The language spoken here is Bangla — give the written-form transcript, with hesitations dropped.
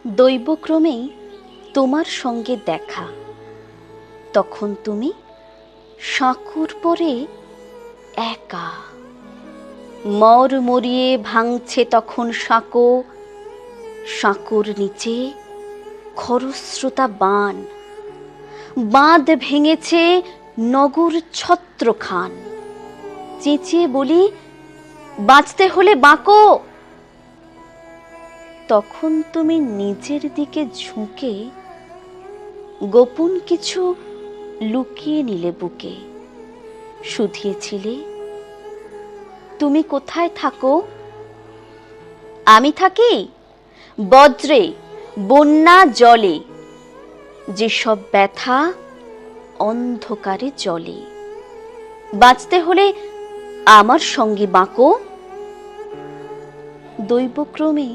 দৈবক্রমেই তোমার সঙ্গে দেখা, তখন তুমি সাঁকুর পরে একা। মর মরিয়ে ভাঙছে তখন সাঁকো, সাঁকোর নিচে খরস্রোতা বান, বাঁধ ভেঙেছে নগর ছত্রখান। চেঁচিয়ে বলি, বাঁচতে হলে বাঁকো। তখন তুমি নিজের দিকে ঝুঁকে গোপন কিছু লুকিয়ে নিলে বুকে। শুধিয়েছিলে, তুমি কোথায় থাকো? আমি থাকি বজ্রে, বন্যা, জলে, যেসব ব্যথা অন্ধকারে জলে। বাঁচতে হলে আমার সঙ্গে বাঁকো। দৈবক্রমে